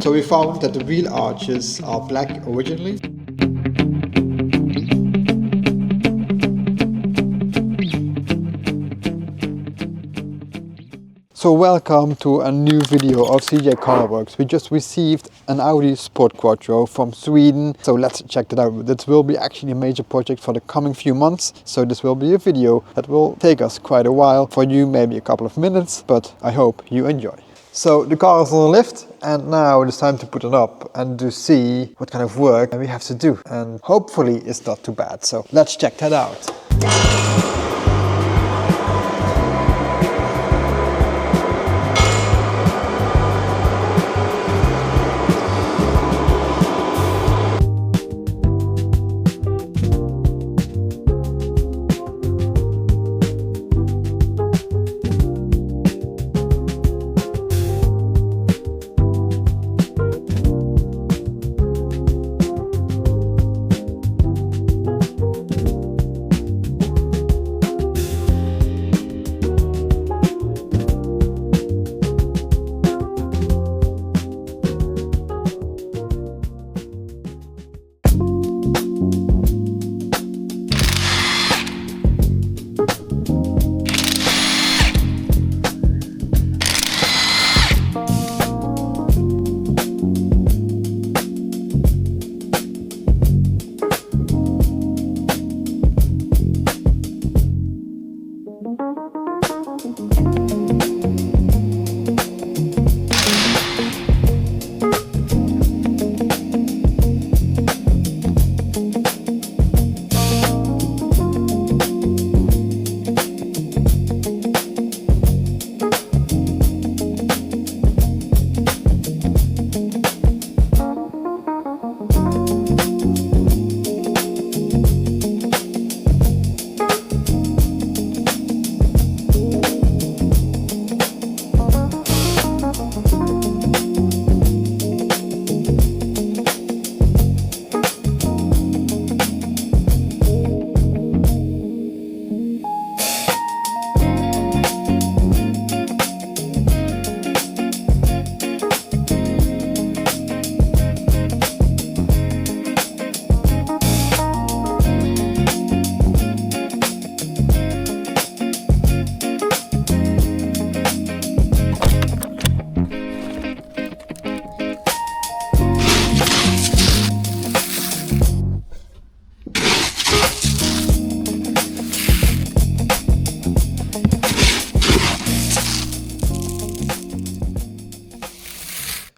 So we found that the wheel arches are black originally. So welcome to a new video of CG-Carworks. We just received an Audi Sport Quattro from Sweden. So let's check that out. This will be actually a major project for the coming few months. So this will be a video that will take us quite a while. For you, maybe a couple of minutes, but I hope you enjoy. So the car is on the lift and now it's time to put it up and to see what kind of work we have to do. And hopefully it's not too bad. So let's check that out.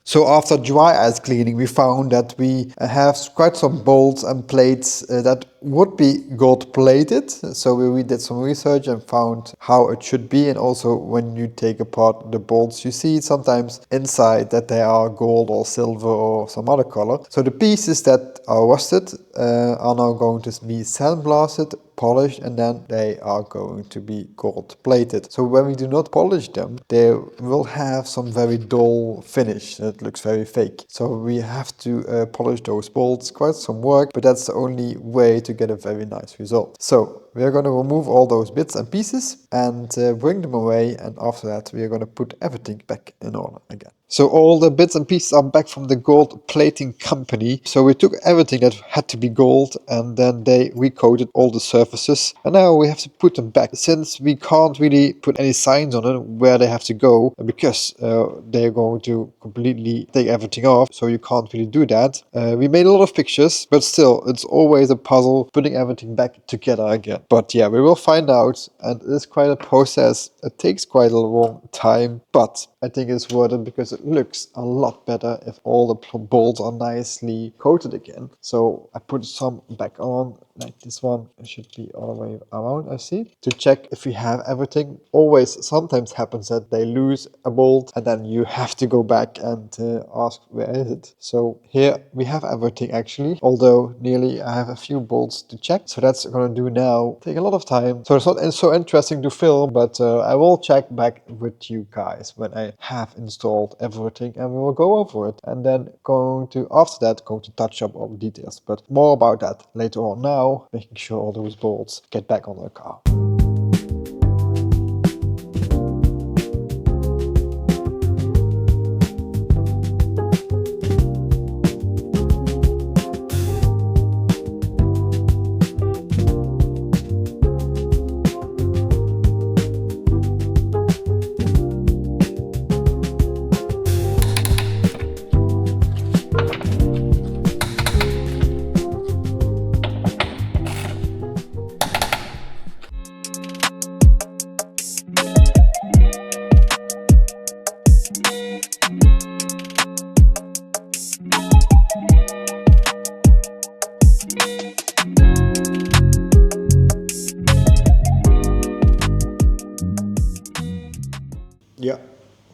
So after dry ice cleaning, we found that we have quite some bolts and plates that would be gold plated. So we did some research and found how it should be. And also when you take apart the bolts, you see sometimes inside that they are gold or silver or some other color. So the pieces that are rusted are now going to be sandblasted, polished, and then they are going to be gold plated. So when we do not polish them, they will have some very dull finish that looks very fake. So we have to polish those bolts, quite some work, but that's the only way to get a very nice result. So we are going to remove all those bits and pieces and bring them away, and after that we are going to put everything back in order again. So all the bits and pieces are back from the gold plating company. So we took everything that had to be gold and then they recoated all the surfaces. And now we have to put them back. Since we can't really put any signs on it where they have to go because they're going to completely take everything off. So you can't really do that. We made a lot of pictures, but still it's always a puzzle putting everything back together again. But yeah, we will find out, and it's quite a process. It takes quite a long time, but I think it's worth it because it looks a lot better if all the bolts are nicely coated again. So I put some back on, like this one. It should be all the way around, I see, to check if we have everything. Always sometimes happens that they lose a bolt and then you have to go back and ask where is it. So here we have everything actually, although nearly I have a few bolts to check. So that's going to do now. Take a lot of time. So it's not so interesting to film, but I will check back with you guys when I have installed everything and we will go over it, and then after that going to touch up all the details, but more about that later on. Now making sure all those bolts get back on the car.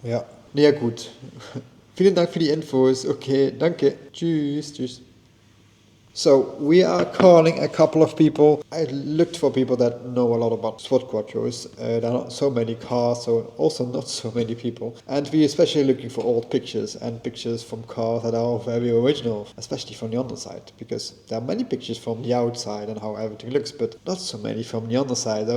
Ja, ja gut. Vielen Dank für die Infos. Okay, danke. Tschüss, tschüss. So we are calling a couple of people. I looked for people that know a lot about Sport Quattros. There are not so many cars, so also not so many people. And we especially looking for old pictures and pictures from cars that are very original, especially from the underside, because there are many pictures from the outside and how everything looks, but not so many from the underside.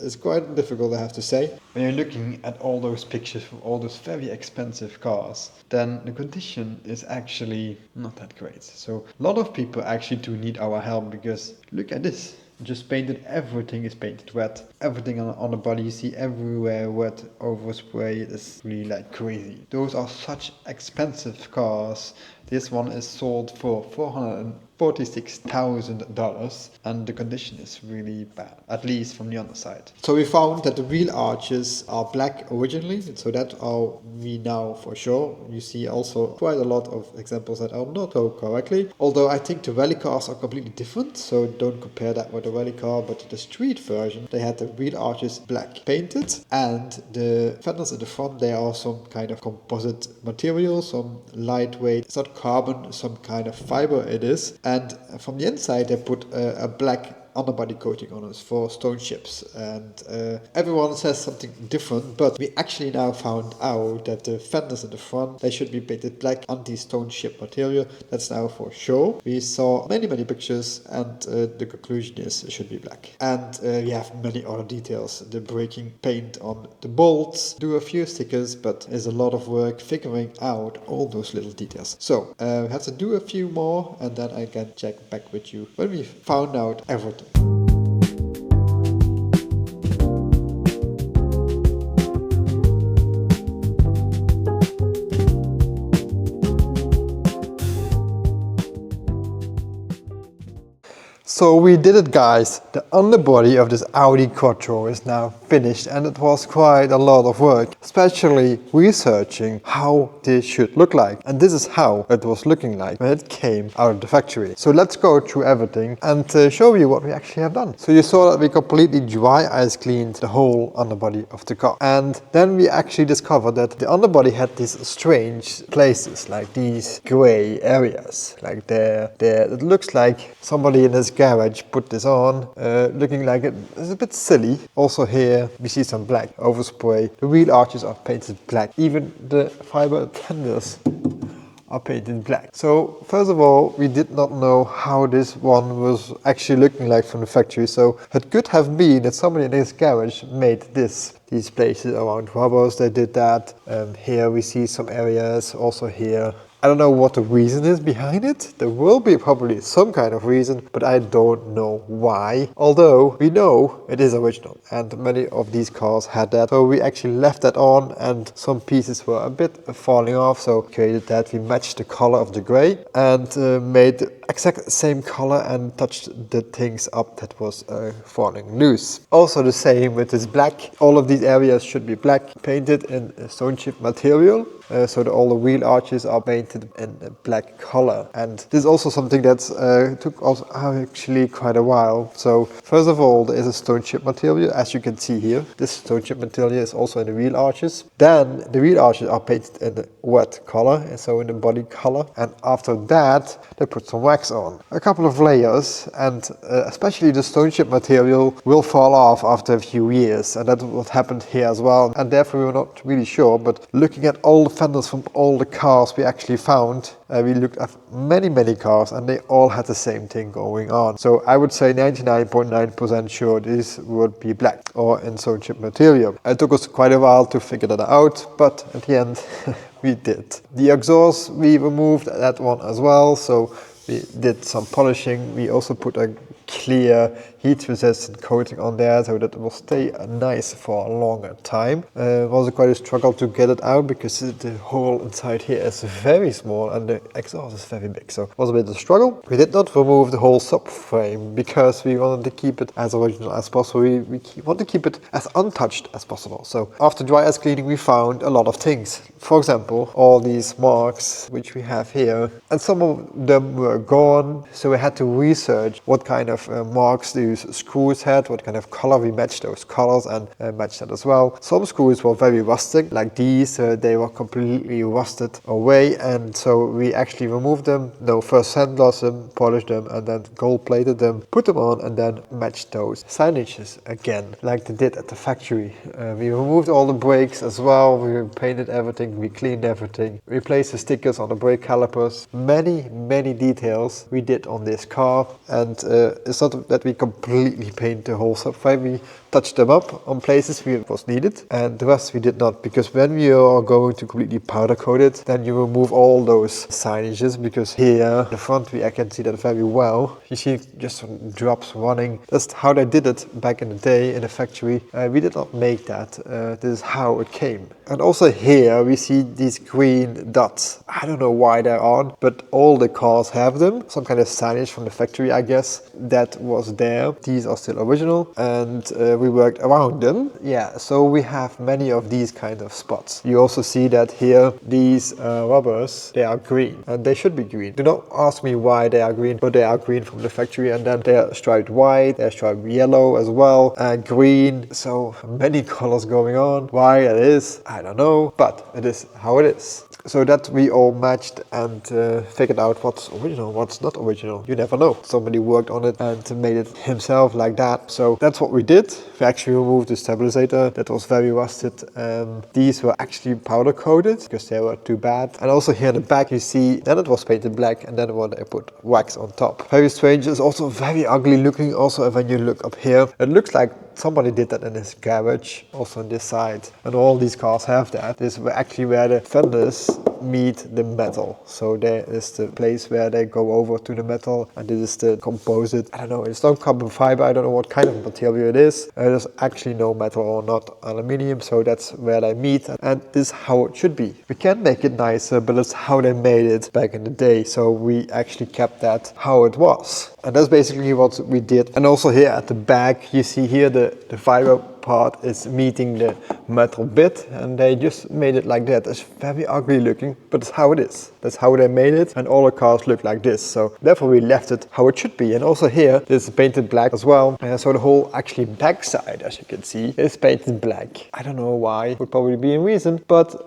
It's quite difficult, I have to say. When you're looking at all those pictures from all those very expensive cars, then the condition is actually not that great. So a lot of people actually do need our help, because look at this. Just painted, everything is painted wet. Everything on the body you see everywhere wet, overspray. It's really like crazy. Those are such expensive cars. This one is sold for $446,000 and the condition is really bad, at least from the underside. So we found that the wheel arches are black originally, so that are we now for sure. You see also quite a lot of examples that are not so correctly, although I think the rally cars are completely different, so don't compare that with the rally car. But the street version, they had the wheel arches black painted, and the fenders in the front, they are some kind of composite material, some lightweight, it's not carbon, some kind of fiber it is. And from the inside, they put a black underbody coating on us for stone chips, and everyone says something different, but we actually now found out that the fenders in the front, they should be painted black anti-stone chip material. That's now for sure. We saw many pictures, and the conclusion is it should be black. And we have many other details, the braking paint on the bolts, do a few stickers, but there's a lot of work figuring out all those little details. So we have to do a few more, and then I can check back with you when we found out everything. So we did it, guys. The underbody of this Audi Quattro is now finished, and it was quite a lot of work, especially researching how this should look like. And this is how it was looking like when it came out of the factory. So let's go through everything and show you what we actually have done. So you saw that we completely dry ice cleaned the whole underbody of the car. And then we actually discovered that the underbody had these strange places, like these gray areas, like there. It looks like somebody in his garage put this on, looking like it's a bit silly. Also here we see some black overspray. The wheel arches are painted black. Even the fiber fenders are painted black. So first of all, we did not know how this one was actually looking like from the factory. So it could have been that somebody in his garage made these places around rubbers. They did that. Here we see some areas, also here. I don't know what the reason is behind it. There will be probably some kind of reason, but I don't know why. Although we know it is original, and many of these cars had that. So we actually left that on, and some pieces were a bit falling off. So created that. We matched the color of the gray and made the exact same color and touched the things up that was falling loose. Also the same with this black. All of these areas should be black, painted in stone chip material. So all the wheel arches are painted in a black color. And this is also something that took us actually quite a while. So first of all, there is a stone chip material, as you can see here. This stone chip material is also in the wheel arches. Then the wheel arches are painted in the wet color, so in the body color. And after that, they put some wax on. A couple of layers, and especially the stone chip material will fall off after a few years. And that's what happened here as well. And therefore we were not really sure, but looking at all the fenders from all the cars we actually found, we looked at many cars, and they all had the same thing going on. So I would say 99.9% sure this would be black or in stone chip material. It took us quite a while to figure that out, but at the end we did. The exhaust, we removed that one as well, so we did some polishing. We also put a clear heat-resistant coating on there, so that it will stay nice for a longer time. It was quite a struggle to get it out, because the hole inside here is very small and the exhaust is very big, so it was a bit of a struggle. We did not remove the whole subframe because we wanted to keep it as original as possible. We want to keep it as untouched as possible. So after dry ice cleaning, we found a lot of things. For example, all these marks which we have here, and some of them were gone, so we had to research what kind of of marks these screws had, what kind of color. We matched those colors and matched that as well. Some screws were very rustic, like these, they were completely rusted away, and so we actually removed them. No, first sandblasted them, polished them, and then gold plated them, put them on, and then matched those signages again, like they did at the factory. We removed all the brakes as well, we painted everything, we cleaned everything, replaced the stickers on the brake calipers. Many details we did on this car, and it's not that we completely paint the whole subframe. We touched them up on places where it was needed, and the rest we did not, because when you are going to completely powder coat it, then you remove all those signages, because here the front I can see that very well. You see just some drops running. That's how they did it back in the day in the factory. We did not make that. This is how it came. And also here we see these green dots. I don't know why they're on, but all the cars have them. Some kind of signage from the factory, I guess, that was there. These are still original, and we worked around them. Yeah, so we have many of these kind of spots. You also see that here these rubbers, they are green, and they should be green. Do not ask me why they are green, but they are green from the factory, and then they are striped white, they're striped yellow as well, and green. So many colors going on. Why it is, I don't know, but it is how it is. So that we all matched and figured out what's original, what's not original. You never know. Somebody worked on it and made it himself like that. So that's what we did. We actually removed the stabilizer that was very rusted. These were actually powder coated because they were too bad. And also here in the back you see, then it was painted black, and then when I put wax on top. Very strange. It's also very ugly looking. Also when you look up here, it looks like somebody did that in his garage, also on this side. And all these cars have that. This is actually where the fenders meet the metal. So there is the place where they go over to the metal, and this is the composite. I don't know, it's not carbon fiber, I don't know what kind of material it is. There's actually no metal or not aluminium, so that's where they meet, and this is how it should be. We can make it nicer, but it's how they made it back in the day, so we actually kept that how it was. And that's basically what we did. And also here at the back, you see here the fiber part is meeting the metal bit, and they just made it like that. It's very ugly looking, but it's how it is. That's how they made it, and all the cars look like this. So therefore we left it how it should be. And also here, this is painted black as well. So the whole actually back side, as you can see, is painted black. I don't know why, would probably be a reason, but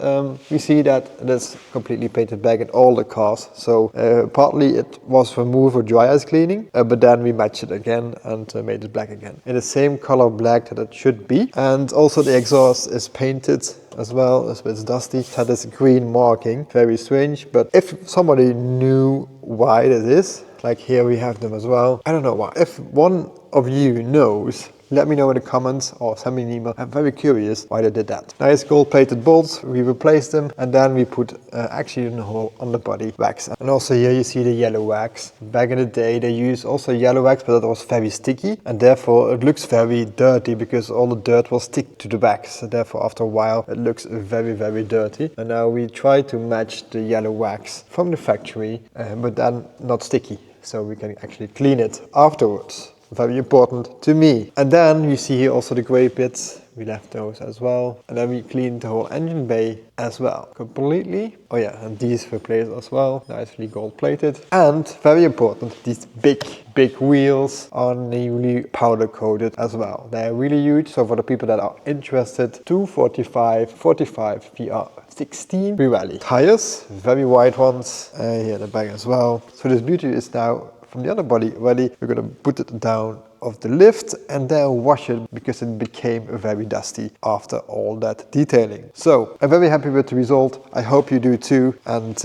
we see that it is completely painted black in all the cars. So partly it was removed for dry ice cleaning, but then we matched it again and made it black again. In the same color black that it should be. And also the exhaust is painted as well, it's dusty. It had this green marking, very strange, but if somebody knew why that is, like here we have them as well, I don't know why. If one of you knows, let me know in the comments or send me an email. I'm very curious why they did that. Nice gold plated bolts, we replaced them, and then we put actually in the whole underbody wax. And also here you see the yellow wax. Back in the day they used also yellow wax, but it was very sticky, and therefore it looks very dirty because all the dirt will stick to the wax. So therefore after a while it looks very dirty. And now we try to match the yellow wax from the factory, but then not sticky, so we can actually clean it afterwards. Very important to me. And then you see here also the grey bits. We left those as well. And then we cleaned the whole engine bay as well. Completely. Oh yeah, and these replaced as well. Nicely gold plated. And very important, these big wheels are newly powder coated as well. They're really huge. So for the people that are interested, 245, 45 VR16 Pirelli tires. Very wide ones. Here in the back as well. So this beauty is now from the underbody ready. We're gonna put it down of the lift and then wash it because it became very dusty after all that detailing. So I'm very happy with the result. I hope you do too. And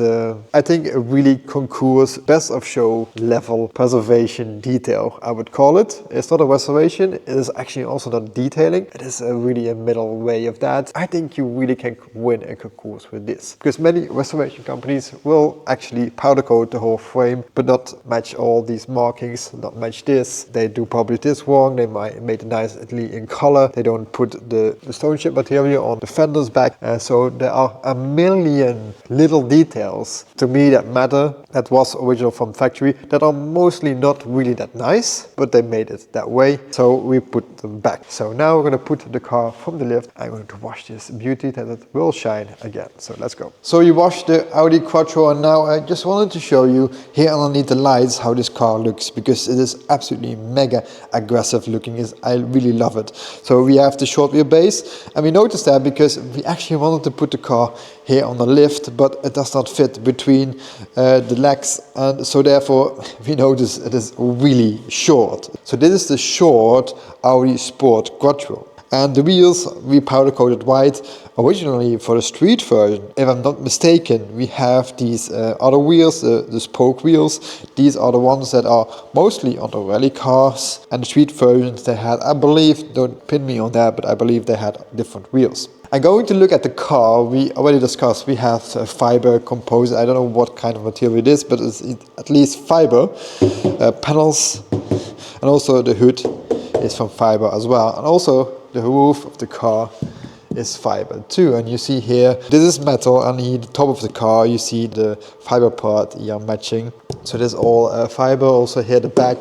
I think a really concours, best of show level preservation detail, I would call it. It's not a restoration. It is actually also not detailing. It is really a middle way of that. I think you really can win a concours with this, because many restoration companies will actually powder coat the whole frame, but not match all these markings, not match this. They do probably probably this wrong. They might made it nicely in color. They don't put the stone chip material on the fenders back. So there are a million little details to me that matter, that was original from factory, that are mostly not really that nice, but they made it that way. So we put them back. So now we're going to put the car from the lift. I'm going to wash this beauty that it will shine again. So let's go. So you washed the Audi Quattro, and now I just wanted to show you here underneath the lights how this car looks, because it is absolutely mega aggressive looking. I really love it. So we have the short wheelbase, and we noticed that because we actually wanted to put the car here on the lift, but it does not fit between the legs, and so therefore we notice it is really short. So this is the short Audi Sport Quattro. And the wheels we powder coated white originally for the street version. If I'm not mistaken, we have these other wheels, the spoke wheels. These are the ones that are mostly on the rally cars, and the street versions they had, I believe, don't pin me on that, but I believe they had different wheels. I'm going to look at the car. We already discussed we have a fiber composite. I don't know what kind of material it is, but it's at least fiber. Panels, and also the hood is from fiber as well, and also the roof of the car is fiber too. And you see here, this is metal, and here the top of the car you see the fiber part here matching. So this is all fiber. Also here the back,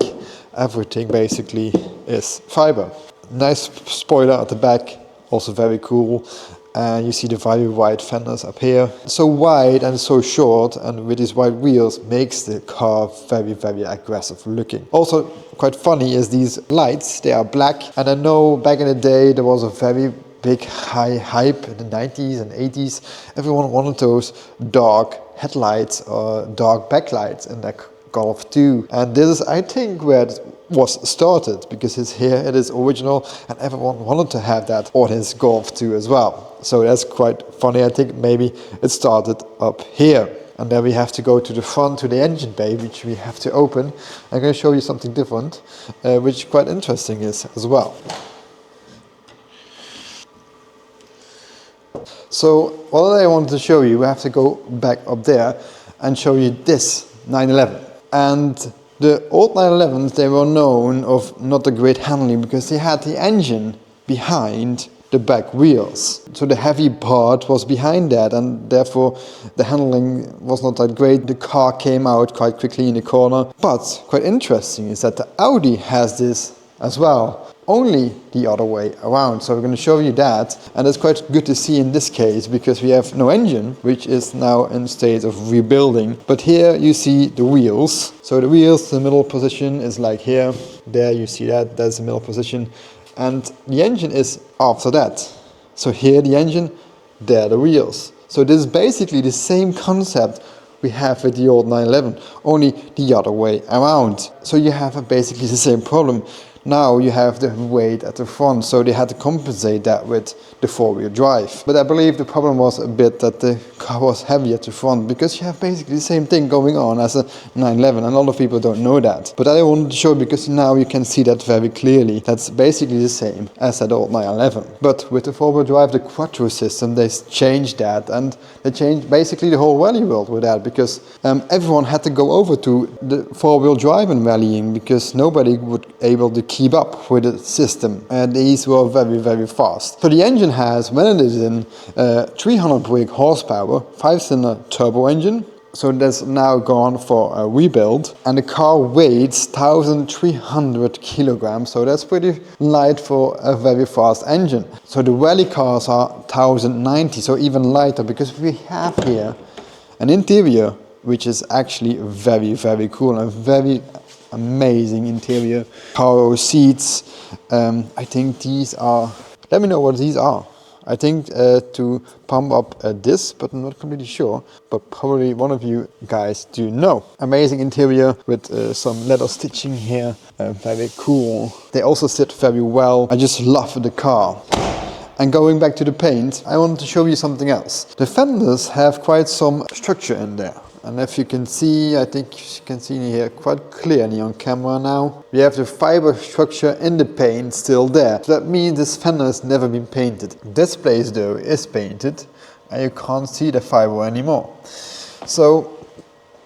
everything basically is fiber. Nice spoiler at the back, also very cool. And you see the very wide fenders up here. So wide and so short, and with these wide wheels makes the car very aggressive looking. Also quite funny is these lights, they are black, and I know back in the day there was a very big high hype in the 90s and 80s. Everyone wanted those dark headlights or dark backlights in their Golf 2, and this is I think where it was started, because it's here, it is original, and everyone wanted to have that on his Golf 2 as well. So that's quite funny. I think maybe it started up here, and then we have to go to the front, to the engine bay, which we have to open. I'm going to show you something different, which quite interesting is as well. So what I wanted to show you, we have to go back up there and show you this 911. And the old 911s, they were known of not a great handling because they had the engine behind the back wheels. So the heavy part was behind that, and therefore the handling was not that great. The car came out quite quickly in the corner. But quite interesting is that the Audi has this as well, only the other way around. So we're going to show you that, and it's quite good to see in this case because we have no engine, which is now in state of rebuilding. But here you see the wheels. So the wheels, the middle position is like here. There you see that, that's the middle position, and the engine is after that. So here the engine, there the wheels. So this is basically the same concept we have with the old 911, only the other way around. So you have basically the same problem. Now you have the weight at the front, so they had to compensate that with the four-wheel drive. But I believe the problem was a bit that the car was heavy at the front, because you have basically the same thing going on as a 911, and a lot of people don't know that. But I wanted to show, because now you can see that very clearly. That's basically the same as that old 911. But with the four-wheel drive, the Quattro system, they changed that, and they changed basically the whole rally world with that, because everyone had to go over to the four-wheel drive in rallying, because nobody would able to keep up with the system, and these were very fast. So the engine has, when it is in 300 brake horsepower, 5-cylinder turbo engine. So that's now gone for a rebuild, and the car weighs 1,300 kilograms, so that's pretty light for a very fast engine. So the rally cars are 1,090, so even lighter, because we have here an interior which is actually very cool and very amazing interior. Power seats, I think these are, let me know what these are. I think to pump up this, but I'm not completely sure, but probably one of you guys do know. Amazing interior with some leather stitching here, very cool. They also sit very well. I just love the car. And going back to the paint, I wanted to show you something else. The fenders have quite some structure in there. And if you can see, I think you can see here quite clearly on camera now. We have the fiber structure in the paint still there. So that means this fender has never been painted. This place though is painted, and you can't see the fiber anymore. So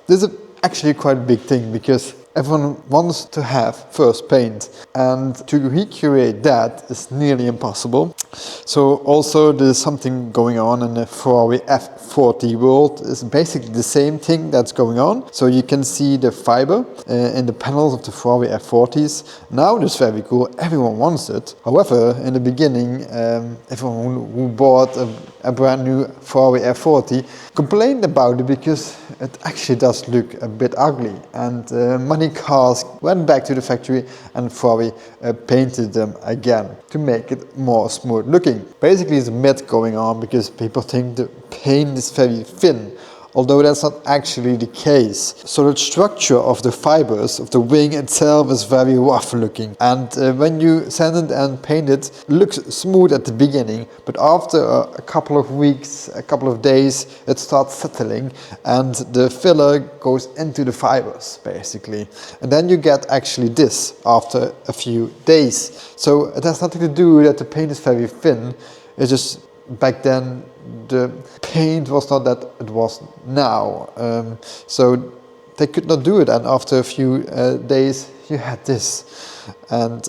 this is actually quite a big thing, because everyone wants to have first paint, and to recreate that is nearly impossible. So also there's something going on in the Ferrari F40 world. It's basically the same thing that's going on. So you can see the fiber in the panels of the Ferrari F40s. Now it's very cool, everyone wants it. However, in the beginning, everyone who bought a brand new Ferrari F40 complained about it because it actually does look a bit ugly, and many cars went back to the factory and Ferrari painted them again to make it more smooth looking. Basically it's a myth going on because people think the paint is very thin, although that's not actually the case. So the structure of the fibers of the wing itself is very rough looking, and when you sand it and paint it, it looks smooth at the beginning, but after a couple of weeks, a couple of days, it starts settling and the filler goes into the fibers basically, and then you get actually this after a few days. So it has nothing to do that the paint is very thin, it's just back then the paint was not that it was now, so they could not do it, and after a few days you had this, and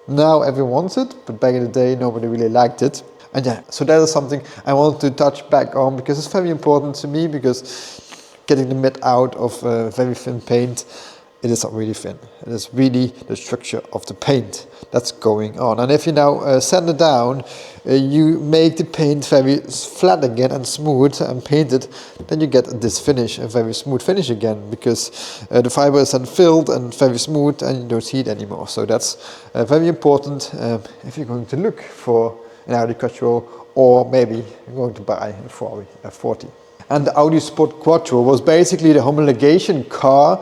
now everyone wants it, but back in the day nobody really liked it. And yeah, so that is something I want to touch back on because it's very important to me, because getting the myth out of very thin paint, it is not really thin. It is really the structure of the paint that's going on. And if you now sand it down, you make the paint very flat again and smooth and paint it, then you get this finish, a very smooth finish again, because the fiber is then filled and very smooth and you don't see it anymore. So that's very important if you're going to look for an Audi Quattro, or maybe you're going to buy a Ferrari F40. And the Audi Sport Quattro was basically the homologation car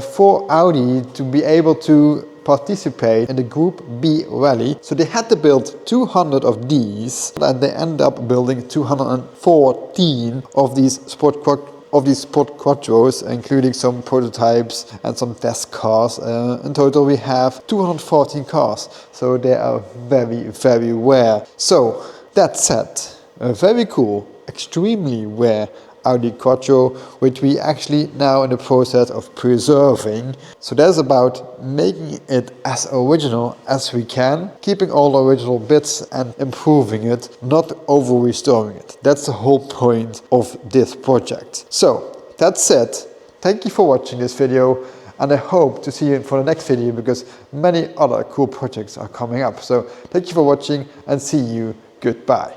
for Audi to be able to participate in the Group B rally. So they had to build 200 of these, and they end up building 214 of these Sport Quattros, including some prototypes and some test cars. In total we have 214 cars, so they are very, very rare. So that said, very cool, extremely rare Audi Quattro, which we actually now in the process of preserving. So that's about making it as original as we can, keeping all the original bits and improving it, not over restoring it. That's the whole point of this project. So that said, thank you for watching this video, and I hope to see you for the next video, because many other cool projects are coming up. So thank you for watching and see you. Goodbye.